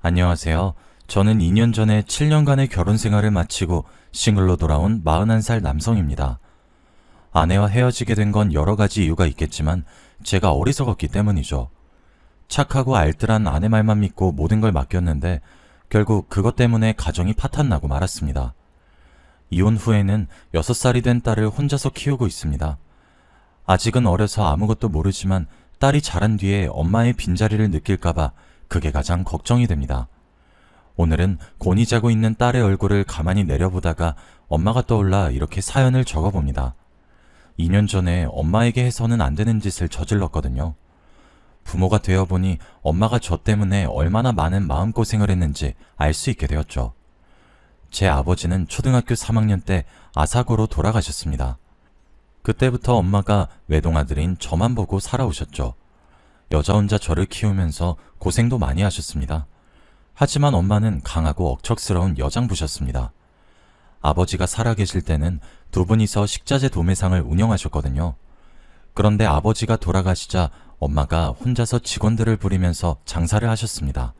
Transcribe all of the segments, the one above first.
안녕하세요. 저는 2년 전에 7년간의 결혼 생활을 마치고 싱글로 돌아온 41살 남성입니다. 아내와 헤어지게 된 건 여러 가지 이유가 있겠지만 제가 어리석었기 때문이죠. 착하고 알뜰한 아내 말만 믿고 모든 걸 맡겼는데 결국 그것 때문에 가정이 파탄나고 말았습니다. 이혼 후에는 6살이 된 딸을 혼자서 키우고 있습니다. 아직은 어려서 아무것도 모르지만 딸이 자란 뒤에 엄마의 빈자리를 느낄까봐 그게 가장 걱정이 됩니다. 오늘은 곤히 자고 있는 딸의 얼굴을 가만히 내려보다가 엄마가 떠올라 이렇게 사연을 적어봅니다. 2년 전에 엄마에게 해서는 안 되는 짓을 저질렀거든요. 부모가 되어보니 엄마가 저 때문에 얼마나 많은 마음고생을 했는지 알 수 있게 되었죠. 제 아버지는 초등학교 3학년 때 아사고로 돌아가셨습니다. 그때부터 엄마가 외동아들인 저만 보고 살아오셨죠. 여자 혼자 저를 키우면서 고생도 많이 하셨습니다. 하지만 엄마는 강하고 억척스러운 여장부셨습니다. 아버지가 살아계실 때는 두 분이서 식자재 도매상을 운영하셨거든요. 그런데 아버지가 돌아가시자 엄마가 혼자서 직원들을 부리면서 장사를 하셨습니다.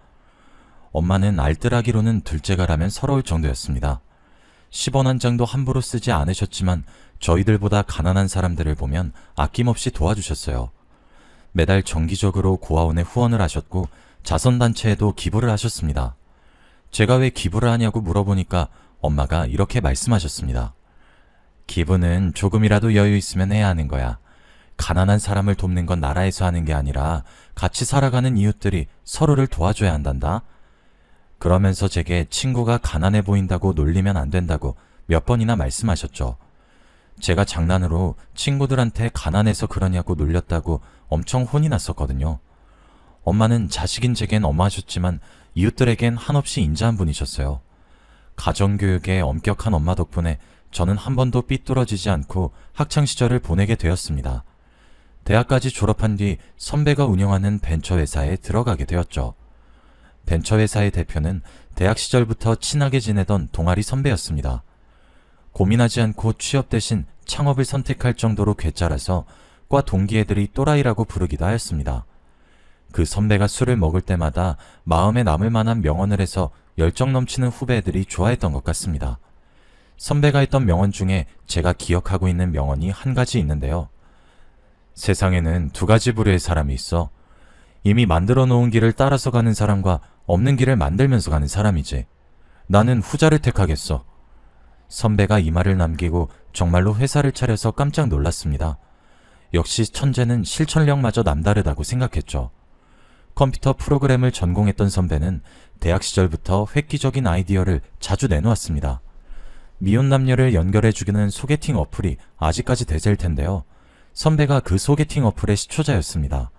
엄마는 알뜰하기로는 둘째가라면 서러울 정도였습니다. 10원 한 장도 함부로 쓰지 않으셨지만 저희들보다 가난한 사람들을 보면 아낌없이 도와주셨어요. 매달 정기적으로 고아원에 후원을 하셨고 자선단체에도 기부를 하셨습니다. 제가 왜 기부를 하냐고 물어보니까 엄마가 이렇게 말씀하셨습니다. 기부는 조금이라도 여유 있으면 해야 하는 거야. 가난한 사람을 돕는 건 나라에서 하는 게 아니라 같이 살아가는 이웃들이 서로를 도와줘야 한단다. 그러면서 제게 친구가 가난해 보인다고 놀리면 안 된다고 몇 번이나 말씀하셨죠. 제가 장난으로 친구들한테 가난해서 그러냐고 놀렸다고 엄청 혼이 났었거든요. 엄마는 자식인 제겐 엄마하셨지만 이웃들에겐 한없이 인자한 분이셨어요. 가정교육에 엄격한 엄마 덕분에 저는 한 번도 삐뚤어지지 않고 학창시절을 보내게 되었습니다. 대학까지 졸업한 뒤 선배가 운영하는 벤처회사에 들어가게 되었죠. 벤처회사의 대표는 대학 시절부터 친하게 지내던 동아리 선배였습니다. 고민하지 않고 취업 대신 창업을 선택할 정도로 괴짜라서 과 동기 애들이 또라이라고 부르기도 하였습니다. 그 선배가 술을 먹을 때마다 마음에 남을 만한 명언을 해서 열정 넘치는 후배들이 좋아했던 것 같습니다. 선배가 했던 명언 중에 제가 기억하고 있는 명언이 한 가지 있는데요. 세상에는 두 가지 부류의 사람이 있어. 이미 만들어 놓은 길을 따라서 가는 사람과 없는 길을 만들면서 가는 사람이지. 나는 후자를 택하겠어. 선배가 이 말을 남기고 정말로 회사를 차려서 깜짝 놀랐습니다. 역시 천재는 실천력마저 남다르다고 생각했죠. 컴퓨터 프로그램을 전공했던 선배는 대학 시절부터 획기적인 아이디어를 자주 내놓았습니다. 미혼 남녀를 연결해주기는 소개팅 어플이 아직까지 대세일 텐데요. 선배가 그 소개팅 어플의 시초자였습니다.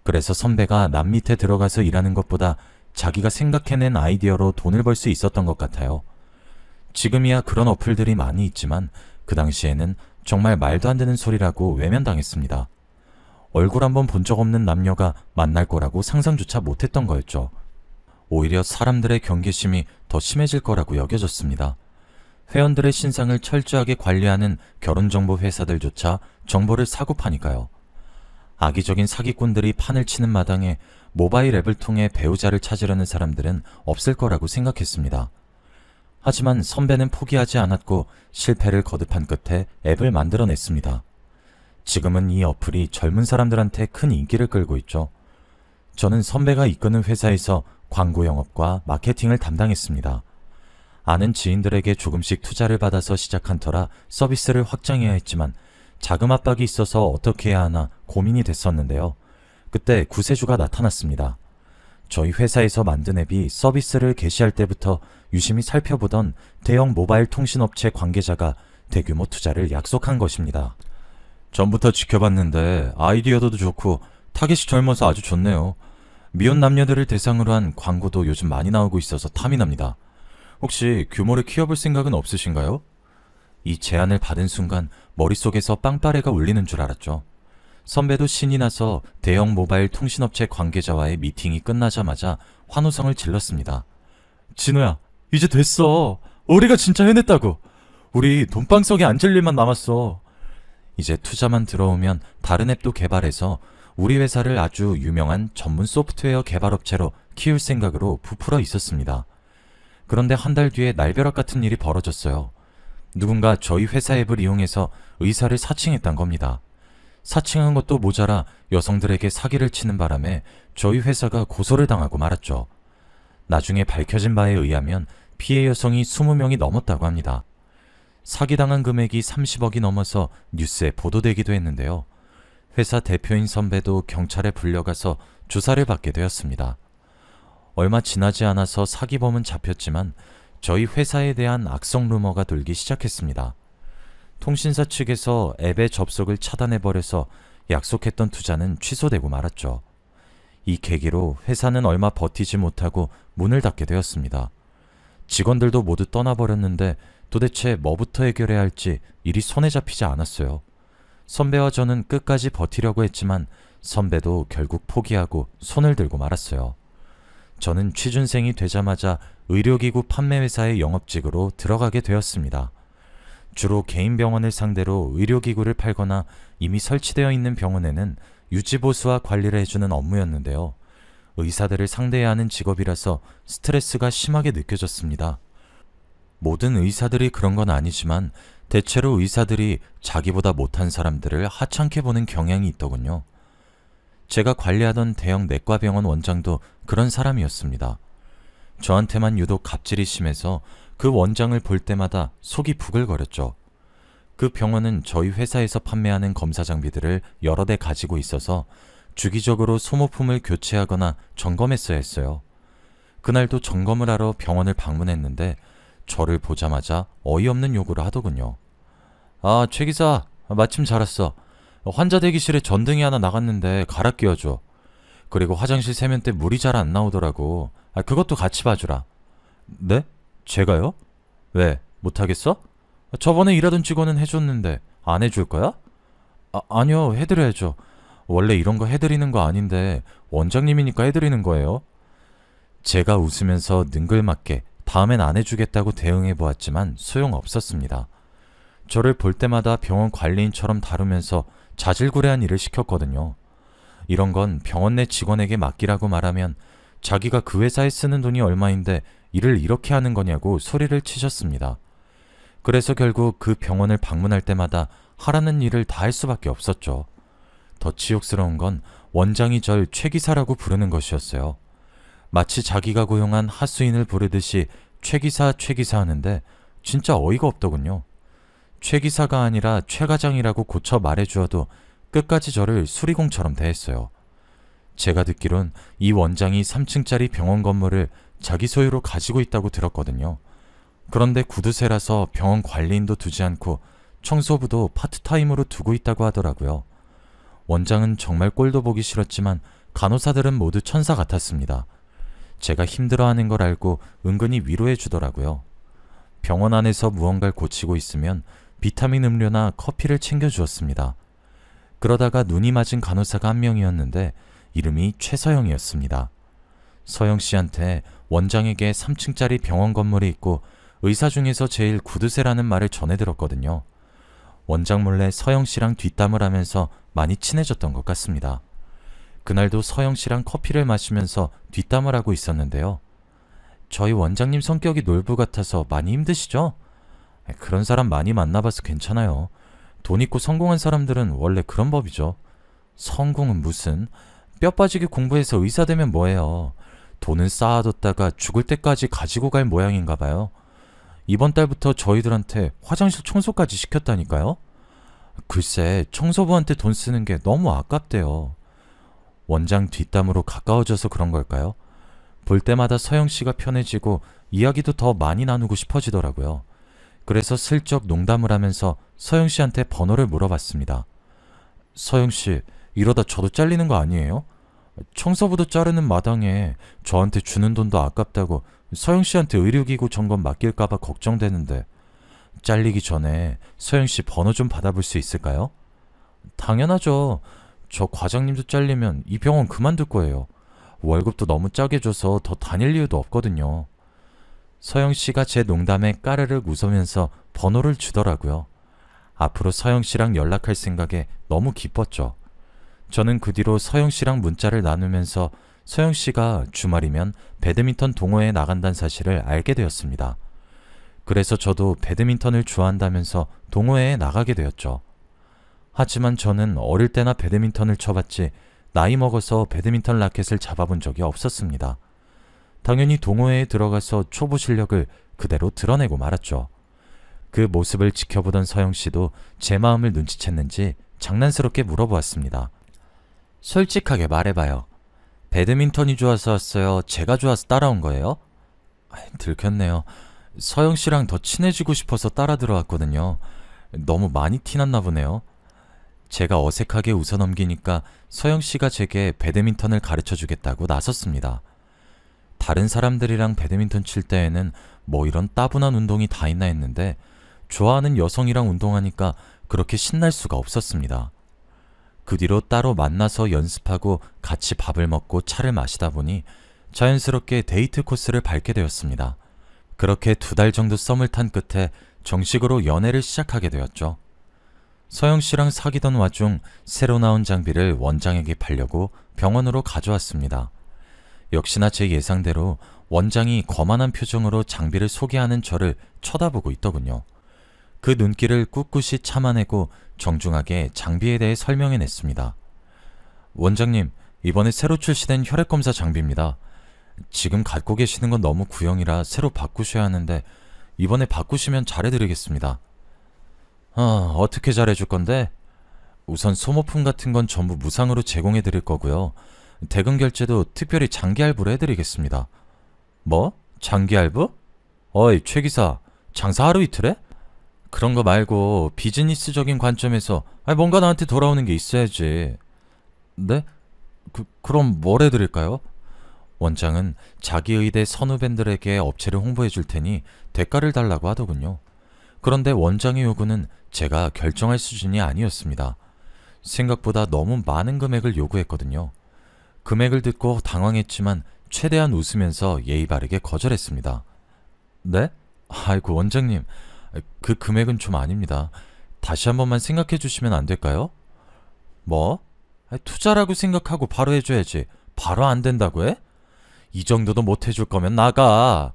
그래서 선배가 남 밑에 들어가서 일하는 것보다 자기가 생각해낸 아이디어로 돈을 벌 수 있었던 것 같아요. 지금이야 그런 어플들이 많이 있지만 그 당시에는 정말 말도 안 되는 소리라고 외면당했습니다. 얼굴 한번 본 적 없는 남녀가 만날 거라고 상상조차 못했던 거였죠. 오히려 사람들의 경계심이 더 심해질 거라고 여겨졌습니다. 회원들의 신상을 철저하게 관리하는 결혼정보 회사들조차 정보를 사고 파니까요. 악의적인 사기꾼들이 판을 치는 마당에 모바일 앱을 통해 배우자를 찾으려는 사람들은 없을 거라고 생각했습니다. 하지만 선배는 포기하지 않았고 실패를 거듭한 끝에 앱을 만들어냈습니다. 지금은 이 어플이 젊은 사람들한테 큰 인기를 끌고 있죠. 저는 선배가 이끄는 회사에서 광고 영업과 마케팅을 담당했습니다. 아는 지인들에게 조금씩 투자를 받아서 시작한 터라 서비스를 확장해야 했지만 자금 압박이 있어서 어떻게 해야 하나 고민이 됐었는데요. 그때 구세주가 나타났습니다. 저희 회사에서 만든 앱이 서비스를 개시할 때부터 유심히 살펴보던 대형 모바일 통신업체 관계자가 대규모 투자를 약속한 것입니다. 전부터 지켜봤는데 아이디어도 좋고 타겟이 젊어서 아주 좋네요. 미혼 남녀들을 대상으로 한 광고도 요즘 많이 나오고 있어서 탐이 납니다. 혹시 규모를 키워볼 생각은 없으신가요? 이 제안을 받은 순간 머릿속에서 빵빠레가 울리는 줄 알았죠. 선배도 신이 나서 대형 모바일 통신업체 관계자와의 미팅이 끝나자마자 환호성을 질렀습니다. 진호야, 이제 됐어. 우리가 진짜 해냈다고. 우리 돈방석에 앉을 일만 남았어. 이제 투자만 들어오면 다른 앱도 개발해서 우리 회사를 아주 유명한 전문 소프트웨어 개발업체로 키울 생각으로 부풀어 있었습니다. 그런데 한 달 뒤에 날벼락 같은 일이 벌어졌어요. 누군가 저희 회사 앱을 이용해서 의사를 사칭했단 겁니다. 사칭한 것도 모자라 여성들에게 사기를 치는 바람에 저희 회사가 고소를 당하고 말았죠. 나중에 밝혀진 바에 의하면 피해 여성이 20명이 넘었다고 합니다. 사기당한 금액이 30억이 넘어서 뉴스에 보도되기도 했는데요. 회사 대표인 선배도 경찰에 불려가서 조사를 받게 되었습니다. 얼마 지나지 않아서 사기범은 잡혔지만 저희 회사에 대한 악성 루머가 돌기 시작했습니다. 통신사 측에서 앱의 접속을 차단해버려서 약속했던 투자는 취소되고 말았죠. 이 계기로 회사는 얼마 버티지 못하고 문을 닫게 되었습니다. 직원들도 모두 떠나버렸는데 도대체 뭐부터 해결해야 할지 일이 손에 잡히지 않았어요. 선배와 저는 끝까지 버티려고 했지만 선배도 결국 포기하고 손을 들고 말았어요. 저는 취준생이 되자마자 의료기구 판매회사의 영업직으로 들어가게 되었습니다. 주로 개인 병원을 상대로 의료기구를 팔거나 이미 설치되어 있는 병원에는 유지보수와 관리를 해주는 업무였는데요. 의사들을 상대해야 하는 직업이라서 스트레스가 심하게 느껴졌습니다. 모든 의사들이 그런 건 아니지만 대체로 의사들이 자기보다 못한 사람들을 하찮게 보는 경향이 있더군요. 제가 관리하던 대형 내과병원 원장도 그런 사람이었습니다. 저한테만 유독 갑질이 심해서 그 원장을 볼 때마다 속이 부글거렸죠. 그 병원은 저희 회사에서 판매하는 검사 장비들을 여러 대 가지고 있어서 주기적으로 소모품을 교체하거나 점검했어야 했어요. 그날도 점검을 하러 병원을 방문했는데 저를 보자마자 어이없는 요구를 하더군요. 아, 최 기사, 마침 잘 왔어. 환자 대기실에 전등이 하나 나갔는데 갈아 끼워줘. 그리고 화장실 세면대 물이 잘 안 나오더라고. 그것도 같이 봐주라. 네? 제가요? 왜? 못하겠어? 저번에 일하던 직원은 해줬는데 안 해줄 거야? 아니요, 해드려야죠. 원래 이런 거 해드리는 거 아닌데 원장님이니까 해드리는 거예요. 제가 웃으면서 능글맞게 다음엔 안 해주겠다고 대응해보았지만 소용없었습니다. 저를 볼 때마다 병원 관리인처럼 다루면서 자질구레한 일을 시켰거든요. 이런 건 병원 내 직원에게 맡기라고 말하면 자기가 그 회사에 쓰는 돈이 얼마인데 일을 이렇게 하는 거냐고 소리를 치셨습니다. 그래서 결국 그 병원을 방문할 때마다 하라는 일을 다 할 수밖에 없었죠. 더 치욕스러운 건 원장이 절 최기사라고 부르는 것이었어요. 마치 자기가 고용한 하수인을 부르듯이 최기사 하는데 진짜 어이가 없더군요. 최기사가 아니라 최과장이라고 고쳐 말해주어도 끝까지 저를 수리공처럼 대했어요. 제가 듣기론 이 원장이 3층짜리 병원 건물을 자기 소유로 가지고 있다고 들었거든요. 그런데 구두쇠라서 병원 관리인도 두지 않고 청소부도 파트타임으로 두고 있다고 하더라고요. 원장은 정말 꼴도 보기 싫었지만 간호사들은 모두 천사 같았습니다. 제가 힘들어하는 걸 알고 은근히 위로해 주더라고요. 병원 안에서 무언가를 고치고 있으면 비타민 음료나 커피를 챙겨주었습니다. 그러다가 눈이 맞은 간호사가 한 명이었는데 이름이 최서영이었습니다. 서영 씨한테 원장에게 3층짜리 병원 건물이 있고 의사 중에서 제일 구두쇠라는 말을 전해 들었거든요. 원장 몰래 서영 씨랑 뒷담을 하면서 많이 친해졌던 것 같습니다. 그날도 서영 씨랑 커피를 마시면서 뒷담을 하고 있었는데요. 저희 원장님 성격이 놀부 같아서 많이 힘드시죠? 그런 사람 많이 만나봐서 괜찮아요. 돈 있고 성공한 사람들은 원래 그런 법이죠. 성공은 무슨, 뼈 빠지게 공부해서 의사 되면 뭐해요. 돈은 쌓아뒀다가 죽을 때까지 가지고 갈 모양인가 봐요. 이번 달부터 저희들한테 화장실 청소까지 시켰다니까요. 글쎄, 청소부한테 돈 쓰는 게 너무 아깝대요. 원장 뒷담으로 가까워져서 그런 걸까요? 볼 때마다 서영 씨가 편해지고 이야기도 더 많이 나누고 싶어지더라고요. 그래서 슬쩍 농담을 하면서 서영 씨한테 번호를 물어봤습니다. 서영 씨, 이러다 저도 잘리는 거 아니에요? 청소부도 자르는 마당에 저한테 주는 돈도 아깝다고 서영 씨한테 의료기구 점검 맡길까봐 걱정되는데 잘리기 전에 서영 씨 번호 좀 받아볼 수 있을까요? 당연하죠. 저 과장님도 잘리면 이 병원 그만둘 거예요. 월급도 너무 짜게 줘서 더 다닐 이유도 없거든요. 서영 씨가 제 농담에 까르륵 웃으면서 번호를 주더라고요. 앞으로 서영 씨랑 연락할 생각에 너무 기뻤죠. 저는 그 뒤로 서영 씨랑 문자를 나누면서 서영 씨가 주말이면 배드민턴 동호회에 나간다는 사실을 알게 되었습니다. 그래서 저도 배드민턴을 좋아한다면서 동호회에 나가게 되었죠. 하지만 저는 어릴 때나 배드민턴을 쳐봤지 나이 먹어서 배드민턴 라켓을 잡아본 적이 없었습니다. 당연히 동호회에 들어가서 초보 실력을 그대로 드러내고 말았죠. 그 모습을 지켜보던 서영 씨도 제 마음을 눈치챘는지 장난스럽게 물어보았습니다. 솔직하게 말해봐요. 배드민턴이 좋아서 왔어요? 제가 좋아서 따라온 거예요? 들켰네요. 서영 씨랑 더 친해지고 싶어서 따라 들어왔거든요. 너무 많이 티났나 보네요. 제가 어색하게 웃어넘기니까 서영 씨가 제게 배드민턴을 가르쳐 주겠다고 나섰습니다. 다른 사람들이랑 배드민턴 칠 때에는 뭐 이런 따분한 운동이 다 있나 했는데 좋아하는 여성이랑 운동하니까 그렇게 신날 수가 없었습니다. 그 뒤로 따로 만나서 연습하고 같이 밥을 먹고 차를 마시다 보니 자연스럽게 데이트 코스를 밟게 되었습니다. 그렇게 2달 정도 썸을 탄 끝에 정식으로 연애를 시작하게 되었죠. 서영 씨랑 사귀던 와중 새로 나온 장비를 원장에게 팔려고 병원으로 가져왔습니다. 역시나 제 예상대로 원장이 거만한 표정으로 장비를 소개하는 저를 쳐다보고 있더군요. 그 눈길을 꿋꿋이 참아내고 정중하게 장비에 대해 설명해냈습니다. 원장님, 이번에 새로 출시된 혈액검사 장비입니다. 지금 갖고 계시는 건 너무 구형이라 새로 바꾸셔야 하는데 이번에 바꾸시면 잘해드리겠습니다. 어떻게 잘해줄 건데? 우선 소모품 같은 건 전부 무상으로 제공해드릴 거고요. 대금 결제도 특별히 장기 할부로 해드리겠습니다. 뭐? 장기 할부? 어이, 최 기사, 장사 하루 이틀 해? 그런 거 말고 비즈니스적인 관점에서 뭔가 나한테 돌아오는 게 있어야지. 네? 그럼 뭘 해드릴까요? 원장은 자기 의대 선후배들에게 업체를 홍보해 줄 테니 대가를 달라고 하더군요. 그런데 원장의 요구는 제가 결정할 수준이 아니었습니다. 생각보다 너무 많은 금액을 요구했거든요. 금액을 듣고 당황했지만 최대한 웃으면서 예의 바르게 거절했습니다. 네? 아이고 원장님, 그 금액은 좀 아닙니다. 다시 한 번만 생각해 주시면 안 될까요? 뭐? 투자라고 생각하고 바로 해줘야지. 바로 안 된다고 해? 이 정도도 못 해줄 거면 나가.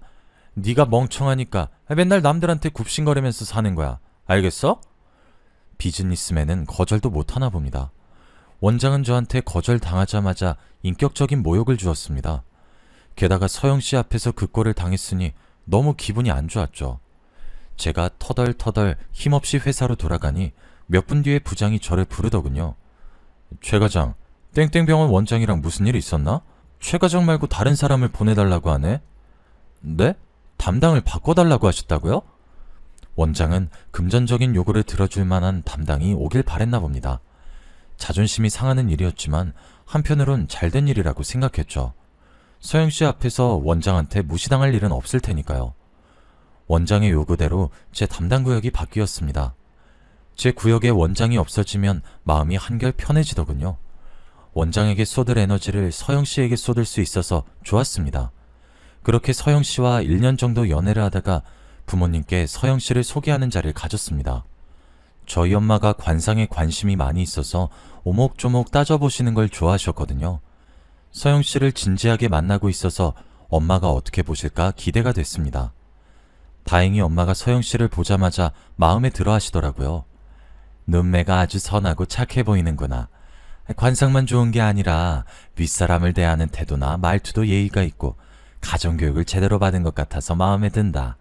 네가 멍청하니까 맨날 남들한테 굽신거리면서 사는 거야. 알겠어? 비즈니스맨은 거절도 못하나 봅니다. 원장은 저한테 거절당하자마자 인격적인 모욕을 주었습니다. 게다가 서영 씨 앞에서 그 꼴을 당했으니 너무 기분이 안 좋았죠. 제가 터덜터덜 힘없이 회사로 돌아가니 몇 분 뒤에 부장이 저를 부르더군요. 최 과장, 땡땡병원 원장이랑 무슨 일 있었나? 최 과장 말고 다른 사람을 보내달라고 하네? 네? 담당을 바꿔달라고 하셨다고요? 원장은 금전적인 요구를 들어줄 만한 담당이 오길 바랬나 봅니다. 자존심이 상하는 일이었지만 한편으론 잘된 일이라고 생각했죠. 서영 씨 앞에서 원장한테 무시당할 일은 없을 테니까요. 원장의 요구대로 제 담당 구역이 바뀌었습니다. 제 구역에 원장이 없어지면 마음이 한결 편해지더군요. 원장에게 쏟을 에너지를 서영 씨에게 쏟을 수 있어서 좋았습니다. 그렇게 서영 씨와 1년 정도 연애를 하다가 부모님께 서영 씨를 소개하는 자리를 가졌습니다. 저희 엄마가 관상에 관심이 많이 있어서 오목조목 따져보시는 걸 좋아하셨거든요. 서영 씨를 진지하게 만나고 있어서 엄마가 어떻게 보실까 기대가 됐습니다. 다행히 엄마가 서영 씨를 보자마자 마음에 들어 하시더라고요. 눈매가 아주 선하고 착해 보이는구나. 관상만 좋은 게 아니라 윗사람을 대하는 태도나 말투도 예의가 있고 가정교육을 제대로 받은 것 같아서 마음에 든다.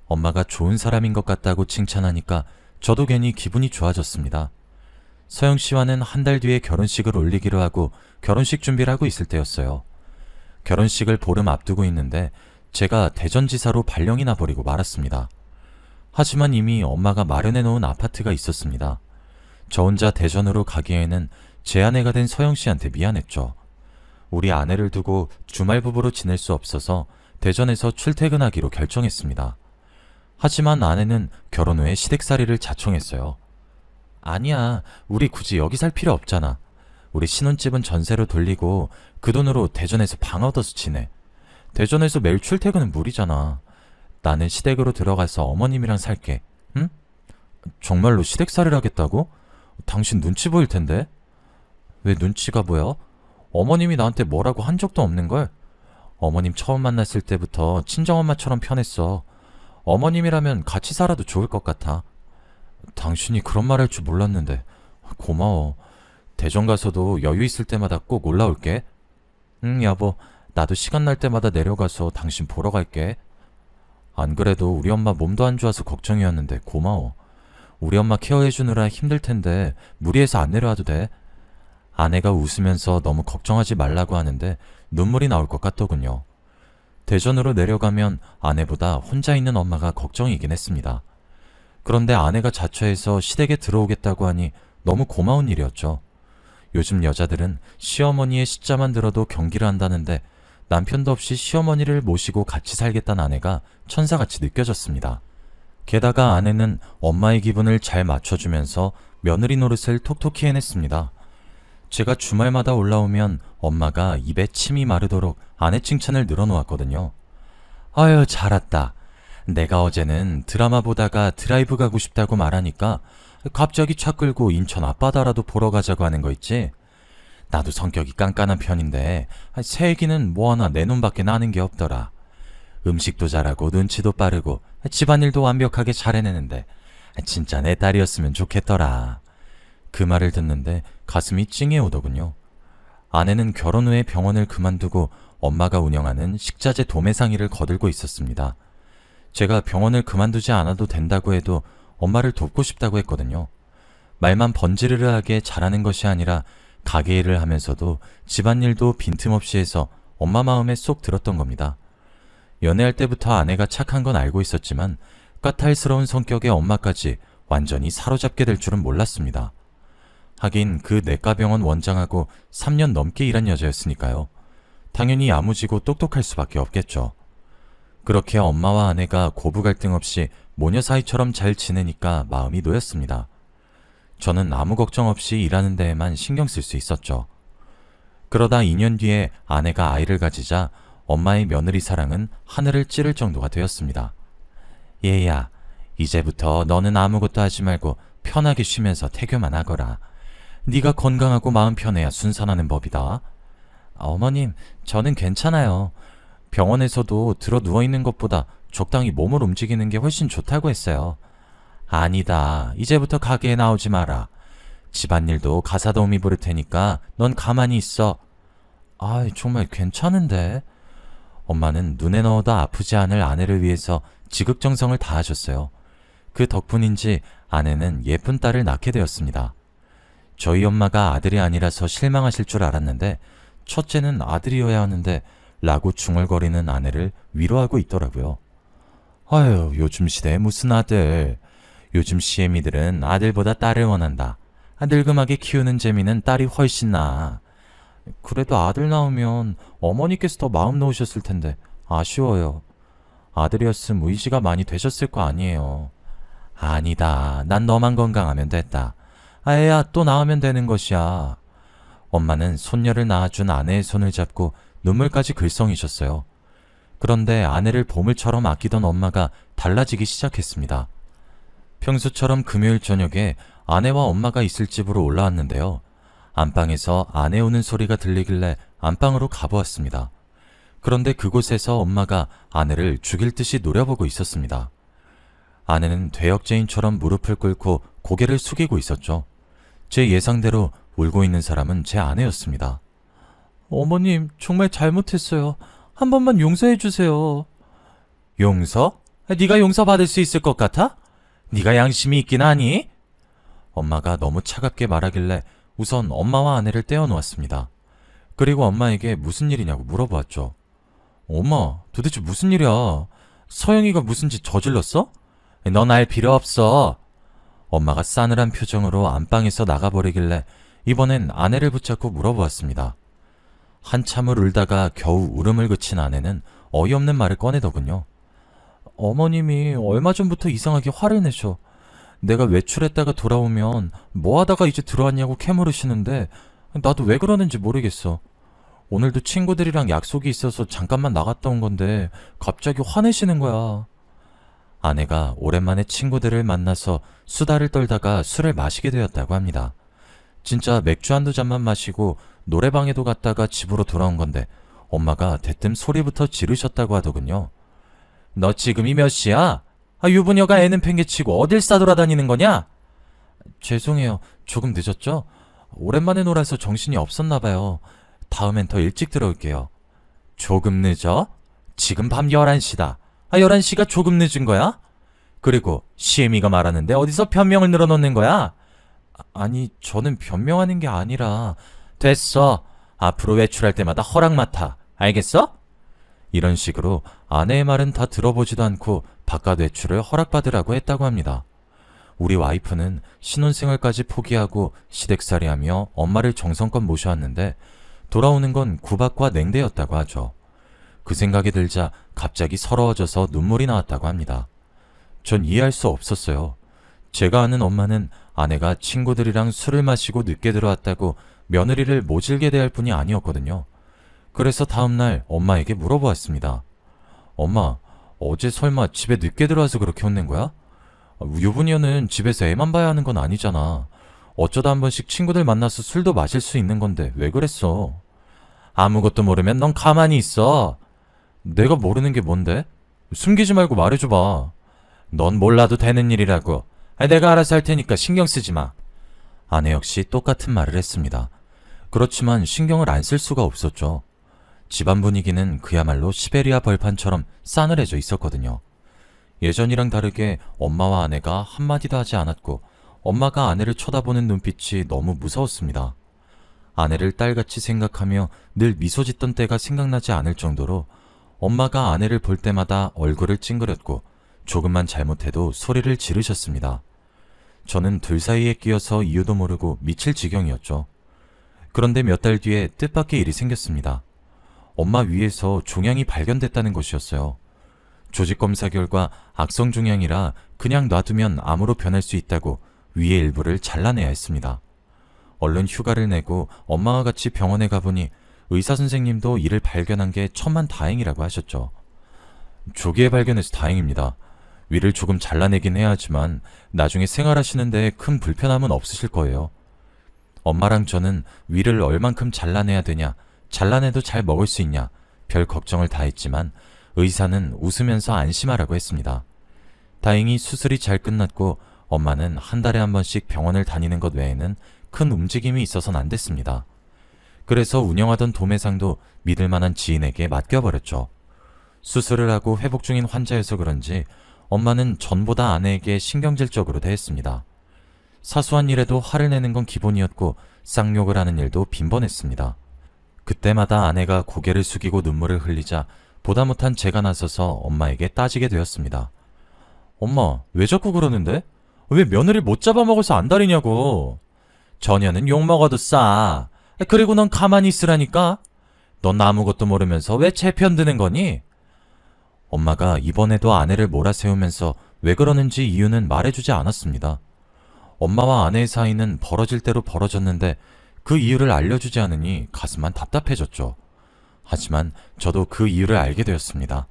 엄마가 좋은 사람인 것 같다고 칭찬하니까 저도 괜히 기분이 좋아졌습니다. 서영 씨와는 한 달 뒤에 결혼식을 올리기로 하고 결혼식 준비를 하고 있을 때였어요. 결혼식을 보름 앞두고 있는데 제가 대전지사로 발령이 나버리고 말았습니다. 하지만 이미 엄마가 마련해 놓은 아파트가 있었습니다. 저 혼자 대전으로 가기에는 제 아내가 된 서영 씨한테 미안했죠. 우리 아내를 두고 주말 부부로 지낼 수 없어서 대전에서 출퇴근하기로 결정했습니다. 하지만 아내는 결혼 후에 시댁살이를 자청했어요. 아니야, 우리 굳이 여기 살 필요 없잖아. 우리 신혼집은 전세로 돌리고 그 돈으로 대전에서 방 얻어서 지내. 대전에서 매일 출퇴근은 무리잖아. 나는 시댁으로 들어가서 어머님이랑 살게. 응? 정말로 시댁살이를 하겠다고? 당신 눈치 보일 텐데. 왜 눈치가 보여? 어머님이 나한테 뭐라고 한 적도 없는걸? 어머님 처음 만났을 때부터 친정엄마처럼 편했어. 어머님이라면 같이 살아도 좋을 것 같아. 당신이 그런 말 할 줄 몰랐는데 고마워. 대전 가서도 여유 있을 때마다 꼭 올라올게. 응, 여보. 나도 시간 날 때마다 내려가서 당신 보러 갈게. 안 그래도 우리 엄마 몸도 안 좋아서 걱정이었는데 고마워. 우리 엄마 케어해주느라 힘들 텐데 무리해서 안 내려와도 돼. 아내가 웃으면서 너무 걱정하지 말라고 하는데 눈물이 나올 것 같더군요. 대전으로 내려가면 아내보다 혼자 있는 엄마가 걱정이긴 했습니다. 그런데 아내가 자처해서 시댁에 들어오겠다고 하니 너무 고마운 일이었죠. 요즘 여자들은 시어머니의 시자만 들어도 경기를 한다는데 남편도 없이 시어머니를 모시고 같이 살겠다는 아내가 천사같이 느껴졌습니다. 게다가 아내는 엄마의 기분을 잘 맞춰주면서 며느리 노릇을 톡톡히 해냈습니다. 제가 주말마다 올라오면 엄마가 입에 침이 마르도록 아내 칭찬을 늘어놓았거든요. 아유, 잘 왔다. 내가 어제는 드라마 보다가 드라이브 가고 싶다고 말하니까 갑자기 차 끌고 인천 앞바다라도 보러 가자고 하는 거 있지? 나도 성격이 깐깐한 편인데 새 애기는 뭐 하나 내 눈밖에 나는 게 없더라. 음식도 잘하고 눈치도 빠르고 집안일도 완벽하게 잘 해내는데 진짜 내 딸이었으면 좋겠더라. 그 말을 듣는데 가슴이 찡해 오더군요. 아내는 결혼 후에 병원을 그만두고 엄마가 운영하는 식자재 도매상일을 거들고 있었습니다. 제가 병원을 그만두지 않아도 된다고 해도 엄마를 돕고 싶다고 했거든요. 말만 번지르르하게 잘하는 것이 아니라 가게 일을 하면서도 집안일도 빈틈없이 해서 엄마 마음에 쏙 들었던 겁니다. 연애할 때부터 아내가 착한 건 알고 있었지만 까탈스러운 성격의 엄마까지 완전히 사로잡게 될 줄은 몰랐습니다. 하긴 그 내과병원 원장하고 3년 넘게 일한 여자였으니까요. 당연히 야무지고 똑똑할 수밖에 없겠죠. 그렇게 엄마와 아내가 고부 갈등 없이 모녀 사이처럼 잘 지내니까 마음이 놓였습니다. 저는 아무 걱정 없이 일하는 데에만 신경 쓸 수 있었죠. 그러다 2년 뒤에 아내가 아이를 가지자 엄마의 며느리 사랑은 하늘을 찌를 정도가 되었습니다. 얘야, 이제부터 너는 아무것도 하지 말고 편하게 쉬면서 태교만 하거라. 네가 건강하고 마음 편해야 순산하는 법이다. 어머님, 저는 괜찮아요. 병원에서도 들어 누워있는 것보다 적당히 몸을 움직이는 게 훨씬 좋다고 했어요. 아니다. 이제부터 가게에 나오지 마라. 집안일도 가사도우미 부를 테니까 넌 가만히 있어. 아이, 정말 괜찮은데? 엄마는 눈에 넣어도 아프지 않을 아내를 위해서 지극정성을 다하셨어요. 그 덕분인지 아내는 예쁜 딸을 낳게 되었습니다. 저희 엄마가 아들이 아니라서 실망하실 줄 알았는데 첫째는 아들이어야 하는데 라고 중얼거리는 아내를 위로하고 있더라고요. 아유, 요즘 시대에 무슨 아들. 요즘 시애미들은 아들보다 딸을 원한다. 늙음하게 키우는 재미는 딸이 훨씬 나아. 그래도 아들 낳으면 어머니께서 더 마음 놓으셨을 텐데 아쉬워요. 아들이었음 의지가 많이 되셨을 거 아니에요. 아니다. 난 너만 건강하면 됐다. 아예야, 또 낳으면 되는 것이야. 엄마는 손녀를 낳아준 아내의 손을 잡고 눈물까지 글썽이셨어요. 그런데 아내를 보물처럼 아끼던 엄마가 달라지기 시작했습니다. 평소처럼 금요일 저녁에 아내와 엄마가 있을 집으로 올라왔는데요. 안방에서 아내 우는 소리가 들리길래 안방으로 가보았습니다. 그런데 그곳에서 엄마가 아내를 죽일 듯이 노려보고 있었습니다. 아내는 돼역죄인처럼 무릎을 꿇고 고개를 숙이고 있었죠. 제 예상대로 울고 있는 사람은 제 아내였습니다. 어머님, 정말 잘못했어요. 한 번만 용서해 주세요. 용서? 네가 용서받을 수 있을 것 같아? 네가 양심이 있긴 하니? 엄마가 너무 차갑게 말하길래 우선 엄마와 아내를 떼어놓았습니다. 그리고 엄마에게 무슨 일이냐고 물어보았죠. 엄마, 도대체 무슨 일이야? 서영이가 무슨 짓 저질렀어? 넌 알 필요 없어. 엄마가 싸늘한 표정으로 안방에서 나가버리길래 이번엔 아내를 붙잡고 물어보았습니다. 한참을 울다가 겨우 울음을 그친 아내는 어이없는 말을 꺼내더군요. 어머님이 얼마 전부터 이상하게 화를 내셔. 내가 외출했다가 돌아오면 뭐 하다가 이제 들어왔냐고 캐물으시는데 나도 왜 그러는지 모르겠어. 오늘도 친구들이랑 약속이 있어서 잠깐만 나갔다 온 건데 갑자기 화내시는 거야. 아내가 오랜만에 친구들을 만나서 수다를 떨다가 술을 마시게 되었다고 합니다. 진짜 맥주 한두 잔만 마시고 노래방에도 갔다가 집으로 돌아온 건데 엄마가 대뜸 소리부터 지르셨다고 하더군요. 너 지금이 몇 시야? 유부녀가 애는 팽개치고 어딜 싸돌아다니는 거냐? 죄송해요. 조금 늦었죠? 오랜만에 놀아서 정신이 없었나 봐요. 다음엔 더 일찍 들어올게요. 조금 늦어? 지금 밤 11시다. 11시가 조금 늦은 거야? 그리고 시애미가 말하는데 어디서 변명을 늘어놓는 거야? 아니, 저는 변명하는 게 아니라. 됐어. 앞으로 외출할 때마다 허락 맡아. 알겠어? 이런 식으로 아내의 말은 다 들어보지도 않고 바깥 외출을 허락받으라고 했다고 합니다. 우리 와이프는 신혼생활까지 포기하고 시댁살이하며 엄마를 정성껏 모셔왔는데 돌아오는 건 구박과 냉대였다고 하죠. 그 생각이 들자 갑자기 서러워져서 눈물이 나왔다고 합니다. 전 이해할 수 없었어요. 제가 아는 엄마는 아내가 친구들이랑 술을 마시고 늦게 들어왔다고 며느리를 모질게 대할 뿐이 아니었거든요. 그래서 다음날 엄마에게 물어보았습니다. 엄마, 어제 설마 집에 늦게 들어와서 그렇게 혼낸 거야? 유부녀는 집에서 애만 봐야 하는 건 아니잖아. 어쩌다 한 번씩 친구들 만나서 술도 마실 수 있는 건데 왜 그랬어? 아무것도 모르면 넌 가만히 있어. 내가 모르는 게 뭔데? 숨기지 말고 말해줘봐. 넌 몰라도 되는 일이라고. 내가 알아서 할 테니까 신경 쓰지 마. 아내 역시 똑같은 말을 했습니다. 그렇지만 신경을 안 쓸 수가 없었죠. 집안 분위기는 그야말로 시베리아 벌판처럼 싸늘해져 있었거든요. 예전이랑 다르게 엄마와 아내가 한마디도 하지 않았고 엄마가 아내를 쳐다보는 눈빛이 너무 무서웠습니다. 아내를 딸같이 생각하며 늘 미소 짓던 때가 생각나지 않을 정도로 엄마가 아내를 볼 때마다 얼굴을 찡그렸고 조금만 잘못해도 소리를 지르셨습니다. 저는 둘 사이에 끼어서 이유도 모르고 미칠 지경이었죠. 그런데 몇 달 뒤에 뜻밖의 일이 생겼습니다. 엄마 위에서 종양이 발견됐다는 것이었어요. 조직검사 결과 악성 종양이라 그냥 놔두면 암으로 변할 수 있다고 위의 일부를 잘라내야 했습니다. 얼른 휴가를 내고 엄마와 같이 병원에 가보니 의사 선생님도 이를 발견한 게 천만다행이라고 하셨죠. 조기에 발견해서 다행입니다. 위를 조금 잘라내긴 해야 하지만 나중에 생활하시는 데에 큰 불편함은 없으실 거예요. 엄마랑 저는 위를 얼만큼 잘라내야 되냐, 잘라내도 잘 먹을 수 있냐, 별 걱정을 다 했지만 의사는 웃으면서 안심하라고 했습니다. 다행히 수술이 잘 끝났고 엄마는 한 달에 한 번씩 병원을 다니는 것 외에는 큰 움직임이 있어서는 안 됐습니다. 그래서 운영하던 도매상도 믿을 만한 지인에게 맡겨버렸죠. 수술을 하고 회복 중인 환자여서 그런지 엄마는 전보다 아내에게 신경질적으로 대했습니다. 사소한 일에도 화를 내는 건 기본이었고 쌍욕을 하는 일도 빈번했습니다. 그때마다 아내가 고개를 숙이고 눈물을 흘리자 보다 못한 제가 나서서 엄마에게 따지게 되었습니다. 엄마, 왜 자꾸 그러는데? 왜 며느리 못 잡아먹어서 안달이냐고. 전혀는 욕먹어도 싸. 그리고 넌 가만히 있으라니까. 넌 아무것도 모르면서 왜 제 편 드는 거니? 엄마가 이번에도 아내를 몰아세우면서 왜 그러는지 이유는 말해주지 않았습니다. 엄마와 아내의 사이는 벌어질 대로 벌어졌는데 그 이유를 알려주지 않으니 가슴만 답답해졌죠. 하지만 저도 그 이유를 알게 되었습니다.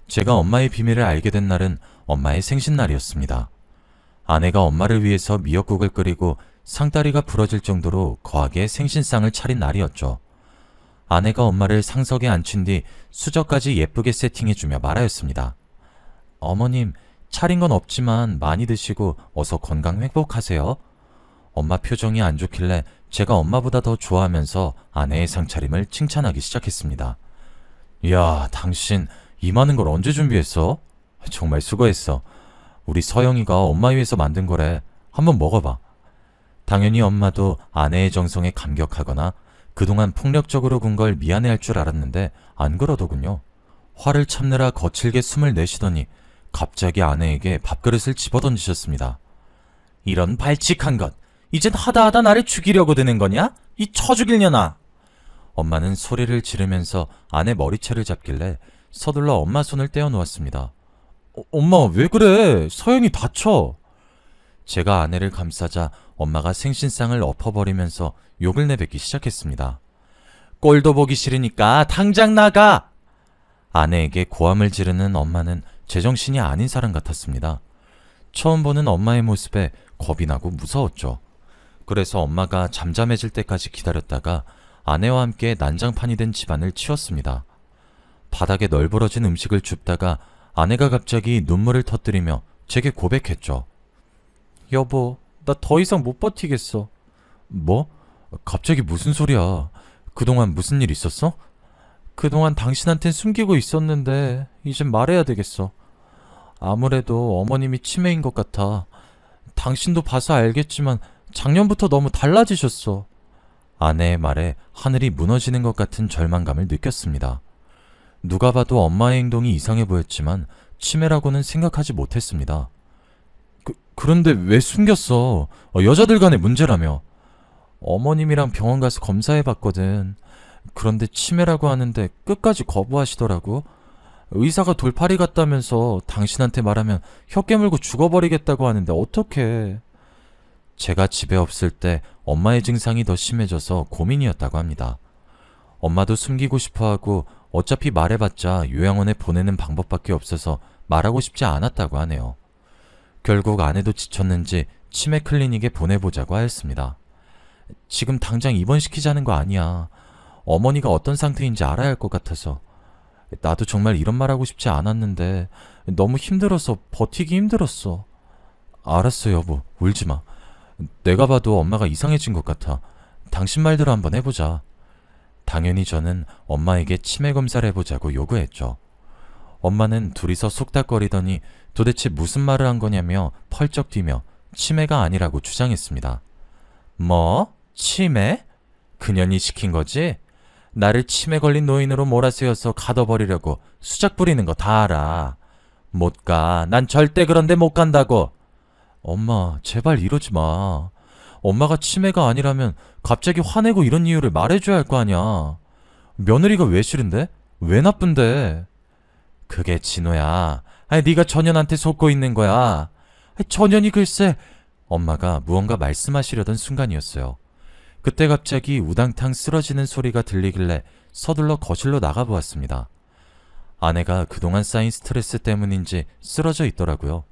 제가 엄마의 비밀을 알게 된 날은 엄마의 생신날이었습니다. 아내가 엄마를 위해서 미역국을 끓이고 상다리가 부러질 정도로 거하게 생신상을 차린 날이었죠. 아내가 엄마를 상석에 앉힌 뒤 수저까지 예쁘게 세팅해주며 말하였습니다. 어머님, 차린 건 없지만 많이 드시고 어서 건강 회복하세요. 엄마 표정이 안 좋길래 제가 엄마보다 더 좋아하면서 아내의 상차림을 칭찬하기 시작했습니다. 이야, 당신 이 많은 걸 언제 준비했어? 정말 수고했어. 우리 서영이가 엄마 위해서 만든 거래. 한번 먹어봐. 당연히 엄마도 아내의 정성에 감격하거나 그동안 폭력적으로 군 걸 미안해할 줄 알았는데 안 그러더군요. 화를 참느라 거칠게 숨을 내쉬더니 갑자기 아내에게 밥그릇을 집어던지셨습니다. 이런 발칙한 것! 이젠 하다하다 나를 죽이려고 드는 거냐? 이 처죽일년아! 엄마는 소리를 지르면서 아내 머리채를 잡길래 서둘러 엄마 손을 떼어놓았습니다. 엄마, 왜 그래? 서영이 다쳐! 제가 아내를 감싸자 엄마가 생신상을 엎어버리면서 욕을 내뱉기 시작했습니다. 꼴도 보기 싫으니까 당장 나가! 아내에게 고함을 지르는 엄마는 제정신이 아닌 사람 같았습니다. 처음 보는 엄마의 모습에 겁이 나고 무서웠죠. 그래서 엄마가 잠잠해질 때까지 기다렸다가 아내와 함께 난장판이 된 집안을 치웠습니다. 바닥에 널브러진 음식을 줍다가 아내가 갑자기 눈물을 터뜨리며 제게 고백했죠. 여보, 나 더 이상 못 버티겠어. 뭐? 갑자기 무슨 소리야? 그동안 무슨 일 있었어? 그동안 당신한텐 숨기고 있었는데 이젠 말해야 되겠어. 아무래도 어머님이 치매인 것 같아. 당신도 봐서 알겠지만 작년부터 너무 달라지셨어. 아내의 말에 하늘이 무너지는 것 같은 절망감을 느꼈습니다. 누가 봐도 엄마의 행동이 이상해 보였지만 치매라고는 생각하지 못했습니다. 그런데 왜 숨겼어? 여자들 간의 문제라며. 어머님이랑 병원 가서 검사해봤거든. 그런데 치매라고 하는데 끝까지 거부하시더라고. 의사가 돌팔이 같다면서 당신한테 말하면 혀 깨물고 죽어버리겠다고 하는데 어떡해. 제가 집에 없을 때 엄마의 증상이 더 심해져서 고민이었다고 합니다. 엄마도 숨기고 싶어하고 어차피 말해봤자 요양원에 보내는 방법밖에 없어서 말하고 싶지 않았다고 하네요. 결국 아내도 지쳤는지 치매 클리닉에 보내보자고 하였습니다. 지금 당장 입원시키자는 거 아니야. 어머니가 어떤 상태인지 알아야 할 것 같아서. 나도 정말 이런 말 하고 싶지 않았는데 너무 힘들어서 버티기 힘들었어. 알았어 여보, 울지 마. 내가 봐도 엄마가 이상해진 것 같아. 당신 말대로 한번 해보자. 당연히 저는 엄마에게 치매 검사를 해보자고 요구했죠. 엄마는 둘이서 속닥거리더니 도대체 무슨 말을 한 거냐며 펄쩍 뛰며 치매가 아니라고 주장했습니다. 뭐? 치매? 그년이 시킨 거지? 나를 치매 걸린 노인으로 몰아세워서 가둬버리려고 수작 부리는 거 다 알아. 못 가. 난 절대 그런데 못 간다고. 엄마, 제발 이러지 마. 엄마가 치매가 아니라면 갑자기 화내고 이런 이유를 말해줘야 할 거 아니야. 며느리가 왜 싫은데? 왜 나쁜데? 그게 진호야. 아니, 네가 전현한테 속고 있는 거야. 전현이 글쎄. 엄마가 무언가 말씀하시려던 순간이었어요. 그때 갑자기 우당탕 쓰러지는 소리가 들리길래 서둘러 거실로 나가보았습니다. 아내가 그동안 쌓인 스트레스 때문인지 쓰러져 있더라고요.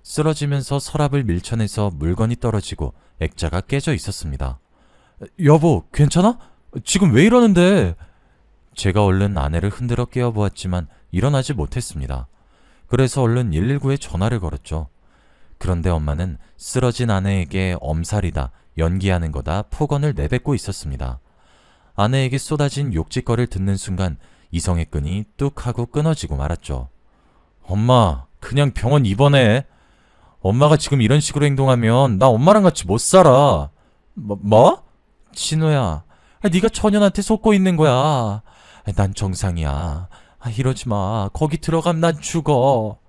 쓰러지면서 서랍을 밀쳐내서 물건이 떨어지고 액자가 깨져 있었습니다. 여보, 괜찮아? 지금 왜 이러는데? 제가 얼른 아내를 흔들어 깨워보았지만 일어나지 못했습니다. 그래서 얼른 119에 전화를 걸었죠. 그런데 엄마는 쓰러진 아내에게 엄살이다, 연기하는 거다 폭언을 내뱉고 있었습니다. 아내에게 쏟아진 욕짓거리를 듣는 순간 이성의 끈이 뚝 하고 끊어지고 말았죠. 엄마, 그냥 병원 입원해. 엄마가 지금 이런 식으로 행동하면 나 엄마랑 같이 못 살아. 뭐? 진호야, 네가 천연한테 속고 있는 거야. 난 정상이야. 이러지 마. 거기 들어가면 난 죽어.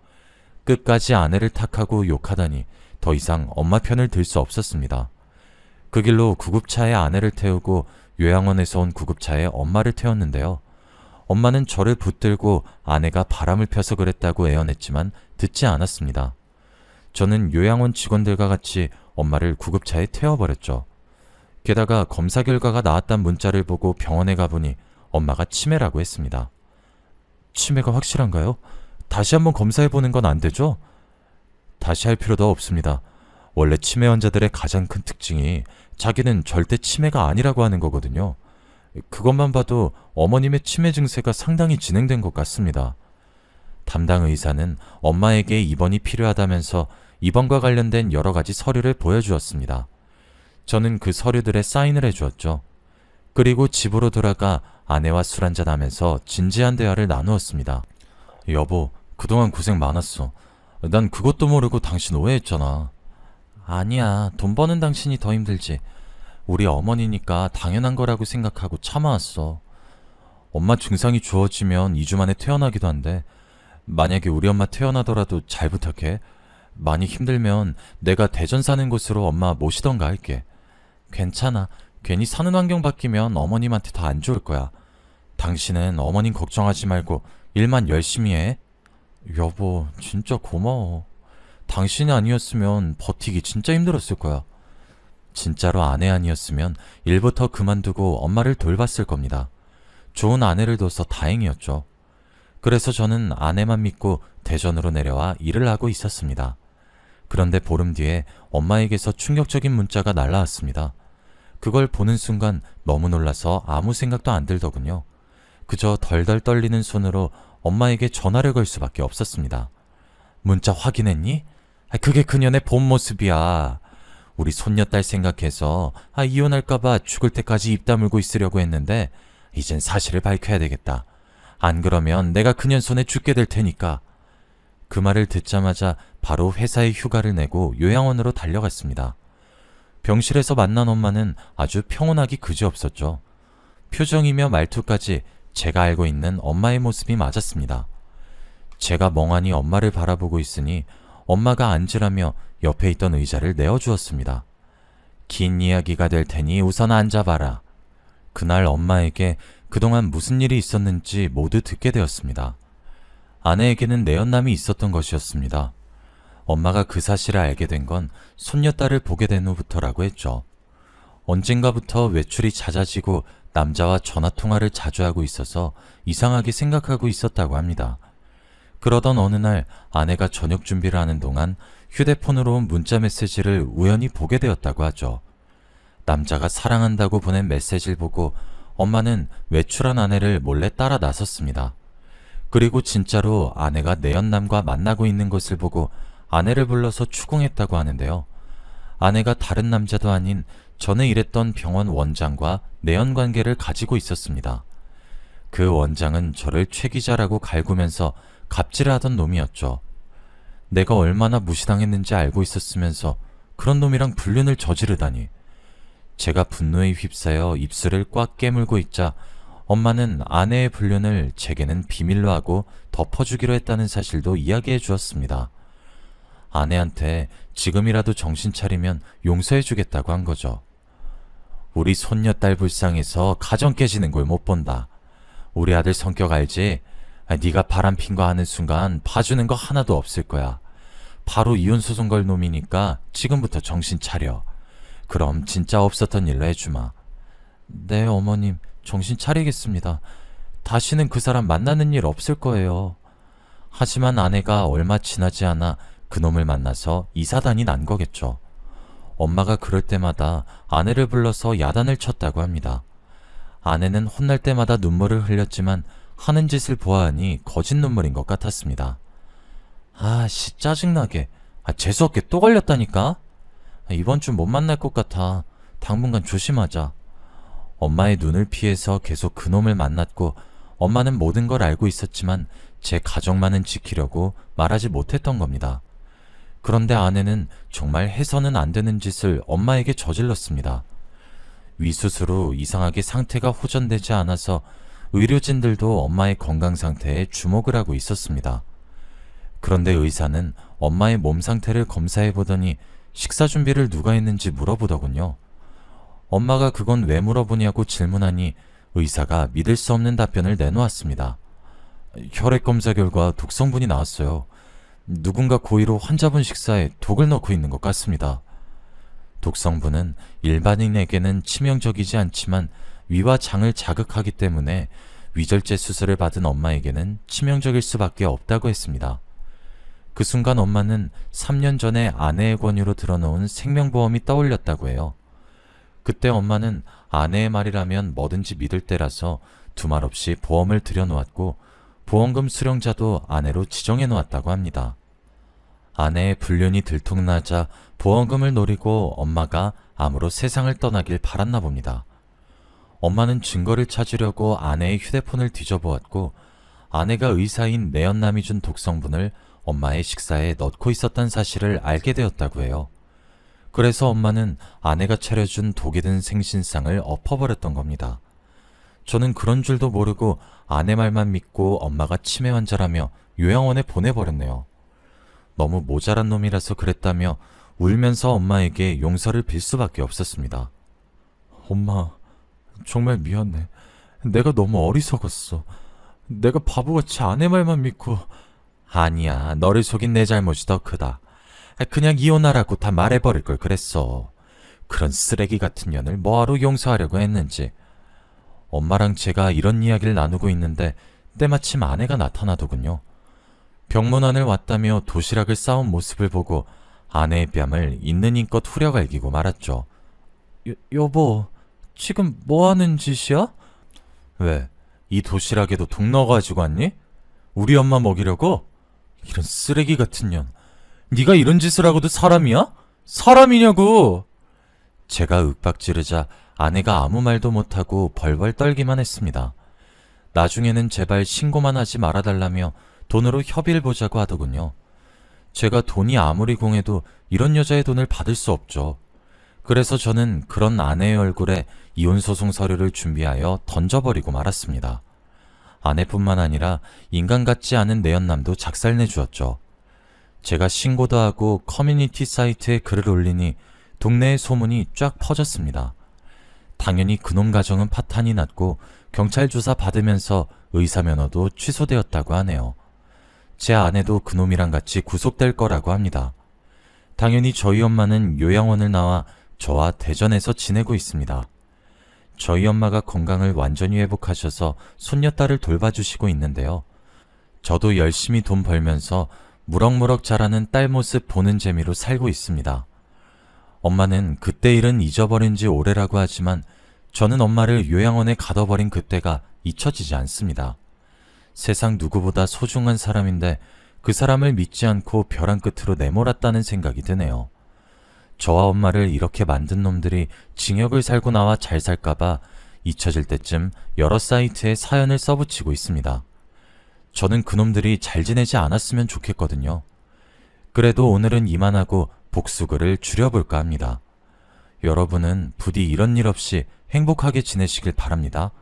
끝까지 아내를 탓하고 욕하다니 더 이상 엄마 편을 들 수 없었습니다. 그 길로 구급차에 아내를 태우고 요양원에서 온 구급차에 엄마를 태웠는데요. 엄마는 저를 붙들고 아내가 바람을 펴서 그랬다고 애원했지만 듣지 않았습니다. 저는 요양원 직원들과 같이 엄마를 구급차에 태워버렸죠. 게다가 검사 결과가 나왔단 문자를 보고 병원에 가보니 엄마가 치매라고 했습니다. 치매가 확실한가요? 다시 한번 검사해보는 건 안 되죠? 다시 할 필요도 없습니다. 원래 치매 환자들의 가장 큰 특징이 자기는 절대 치매가 아니라고 하는 거거든요. 그것만 봐도 어머님의 치매 증세가 상당히 진행된 것 같습니다. 담당 의사는 엄마에게 입원이 필요하다면서 입원과 관련된 여러 가지 서류를 보여주었습니다. 저는 그 서류들에 사인을 해주었죠. 그리고 집으로 돌아가 아내와 술 한잔하면서 진지한 대화를 나누었습니다. 여보, 그동안 고생 많았어. 난 그것도 모르고 당신 오해했잖아. 아니야, 돈 버는 당신이 더 힘들지. 우리 어머니니까 당연한 거라고 생각하고 참아왔어. 엄마 증상이 좋아지면 2주 만에 퇴원하기도 한데 만약에 우리 엄마 퇴원하더라도 잘 부탁해. 많이 힘들면 내가 대전 사는 곳으로 엄마 모시던가 할게. 괜찮아. 괜히 사는 환경 바뀌면 어머님한테 더 안 좋을 거야. 당신은 어머님 걱정하지 말고 일만 열심히 해. 여보, 진짜 고마워. 당신이 아니었으면 버티기 진짜 힘들었을 거야. 진짜로 아내 아니었으면 일부터 그만두고 엄마를 돌봤을 겁니다. 좋은 아내를 둬서 다행이었죠. 그래서 저는 아내만 믿고 대전으로 내려와 일을 하고 있었습니다. 그런데 보름 뒤에 엄마에게서 충격적인 문자가 날라왔습니다. 그걸 보는 순간 너무 놀라서 아무 생각도 안 들더군요. 그저 덜덜 떨리는 손으로 엄마에게 전화를 걸 수밖에 없었습니다. 문자 확인했니? 그게 그년의 본 모습이야. 우리 손녀딸 생각해서 이혼할까봐 죽을 때까지 입 다물고 있으려고 했는데 이젠 사실을 밝혀야 되겠다. 안 그러면 내가 그년 손에 죽게 될 테니까. 그 말을 듣자마자 바로 회사에 휴가를 내고 요양원으로 달려갔습니다. 병실에서 만난 엄마는 아주 평온하기 그지없었죠. 표정이며 말투까지 제가 알고 있는 엄마의 모습이 맞았습니다. 제가 멍하니 엄마를 바라보고 있으니 엄마가 앉으라며 옆에 있던 의자를 내어주었습니다. 긴 이야기가 될 테니 우선 앉아봐라. 그날 엄마에게 그동안 무슨 일이 있었는지 모두 듣게 되었습니다. 아내에게는 내연남이 있었던 것이었습니다. 엄마가 그 사실을 알게 된 건 손녀딸을 보게 된 후부터라고 했죠. 언젠가부터 외출이 잦아지고 남자와 전화통화를 자주 하고 있어서 이상하게 생각하고 있었다고 합니다. 그러던 어느 날 아내가 저녁 준비를 하는 동안 휴대폰으로 온 문자 메시지를 우연히 보게 되었다고 하죠. 남자가 사랑한다고 보낸 메시지를 보고 엄마는 외출한 아내를 몰래 따라 나섰습니다. 그리고 진짜로 아내가 내연남과 만나고 있는 것을 보고 아내를 불러서 추궁했다고 하는데요. 아내가 다른 남자도 아닌 전에 일했던 병원 원장과 내연 관계를 가지고 있었습니다. 그 원장은 저를 최 기자라고 갈구면서 갑질을 하던 놈이었죠. 내가 얼마나 무시당했는지 알고 있었으면서 그런 놈이랑 불륜을 저지르다니. 제가 분노에 휩싸여 입술을 꽉 깨물고 있자 엄마는 아내의 불륜을 제게는 비밀로 하고 덮어주기로 했다는 사실도 이야기해 주었습니다. 아내한테 지금이라도 정신 차리면 용서해 주겠다고 한 거죠. 우리 손녀딸 불쌍해서 가정 깨지는 걸 못 본다. 우리 아들 성격 알지? 네가 바람핀 거 하는 순간 봐주는 거 하나도 없을 거야. 바로 이혼 소송 걸 놈이니까 지금부터 정신 차려. 그럼 진짜 없었던 일로 해주마. 네, 어머님, 정신 차리겠습니다. 다시는 그 사람 만나는 일 없을 거예요. 하지만 아내가 얼마 지나지 않아 그놈을 만나서 이사단이 난 거겠죠. 엄마가 그럴 때마다 아내를 불러서 야단을 쳤다고 합니다. 아내는 혼날 때마다 눈물을 흘렸지만 하는 짓을 보아하니 거짓 눈물인 것 같았습니다. 짜증나게. 재수없게 또 걸렸다니까? 이번 주 못 만날 것 같아. 당분간 조심하자. 엄마의 눈을 피해서 계속 그놈을 만났고 엄마는 모든 걸 알고 있었지만 제 가정만은 지키려고 말하지 못했던 겁니다. 그런데 아내는 정말 해서는 안 되는 짓을 엄마에게 저질렀습니다. 위수술 후 이상하게 상태가 호전되지 않아서 의료진들도 엄마의 건강 상태에 주목을 하고 있었습니다. 그런데 의사는 엄마의 몸 상태를 검사해 보더니 식사 준비를 누가 했는지 물어보더군요. 엄마가 그건 왜 물어보냐고 질문하니 의사가 믿을 수 없는 답변을 내놓았습니다. 혈액 검사 결과 독성분이 나왔어요. 누군가 고의로 환자분 식사에 독을 넣고 있는 것 같습니다. 독성분은 일반인에게는 치명적이지 않지만 위와 장을 자극하기 때문에 위절제 수술을 받은 엄마에게는 치명적일 수밖에 없다고 했습니다. 그 순간 엄마는 3년 전에 아내의 권유로 들어놓은 생명보험이 떠올렸다고 해요. 그때 엄마는 아내의 말이라면 뭐든지 믿을 때라서 두말 없이 보험을 들여놓았고 보험금 수령자도 아내로 지정해 놓았다고 합니다. 아내의 불륜이 들통나자 보험금을 노리고 엄마가 암으로 세상을 떠나길 바랐나 봅니다. 엄마는 증거를 찾으려고 아내의 휴대폰을 뒤져보았고 아내가 의사인 내연남이 준 독성분을 엄마의 식사에 넣고 있었던 사실을 알게 되었다고 해요. 그래서 엄마는 아내가 차려준 독이 든 생신상을 엎어버렸던 겁니다. 저는 그런 줄도 모르고 아내 말만 믿고 엄마가 치매 환자라며 요양원에 보내버렸네요. 너무 모자란 놈이라서 그랬다며 울면서 엄마에게 용서를 빌 수밖에 없었습니다. 엄마, 정말 미안해. 내가 너무 어리석었어. 내가 바보같이 아내 말만 믿고. 아니야, 너를 속인 내 잘못이 더 크다. 그냥 이혼하라고 다 말해버릴 걸 그랬어. 그런 쓰레기 같은 년을 뭐하러 용서하려고 했는지. 엄마랑 제가 이런 이야기를 나누고 있는데 때마침 아내가 나타나더군요. 병문 안을 왔다며 도시락을 싸온 모습을 보고 아내의 뺨을 있는 힘껏 후려갈기고 말았죠. 여보, 지금 뭐 하는 짓이야? 왜? 이 도시락에도 독 넣어가지고 왔니? 우리 엄마 먹이려고? 이런 쓰레기 같은 년. 네가 이런 짓을 하고도 사람이야? 사람이냐고! 제가 윽박지르자 아내가 아무 말도 못하고 벌벌 떨기만 했습니다. 나중에는 제발 신고만 하지 말아달라며 돈으로 협의를 보자고 하더군요. 제가 돈이 아무리 공해도 이런 여자의 돈을 받을 수 없죠. 그래서 저는 그런 아내의 얼굴에 이혼소송 서류를 준비하여 던져버리고 말았습니다. 아내뿐만 아니라 인간 같지 않은 내연남도 작살내 주었죠. 제가 신고도 하고 커뮤니티 사이트에 글을 올리니 동네의 소문이 쫙 퍼졌습니다. 당연히 그놈 가정은 파탄이 났고 경찰 조사 받으면서 의사면허도 취소되었다고 하네요. 제 아내도 그놈이랑 같이 구속될 거라고 합니다. 당연히 저희 엄마는 요양원을 나와 저와 대전에서 지내고 있습니다. 저희 엄마가 건강을 완전히 회복하셔서 손녀딸을 돌봐주시고 있는데요. 저도 열심히 돈 벌면서 무럭무럭 자라는 딸 모습 보는 재미로 살고 있습니다. 엄마는 그때 일은 잊어버린 지 오래라고 하지만 저는 엄마를 요양원에 가둬버린 그때가 잊혀지지 않습니다. 세상 누구보다 소중한 사람인데 그 사람을 믿지 않고 벼랑 끝으로 내몰았다는 생각이 드네요. 저와 엄마를 이렇게 만든 놈들이 징역을 살고 나와 잘 살까봐 잊혀질 때쯤 여러 사이트에 사연을 써붙이고 있습니다. 저는 그놈들이 잘 지내지 않았으면 좋겠거든요. 그래도 오늘은 이만하고 복수글을 줄여볼까 합니다. 여러분은 부디 이런 일 없이 행복하게 지내시길 바랍니다.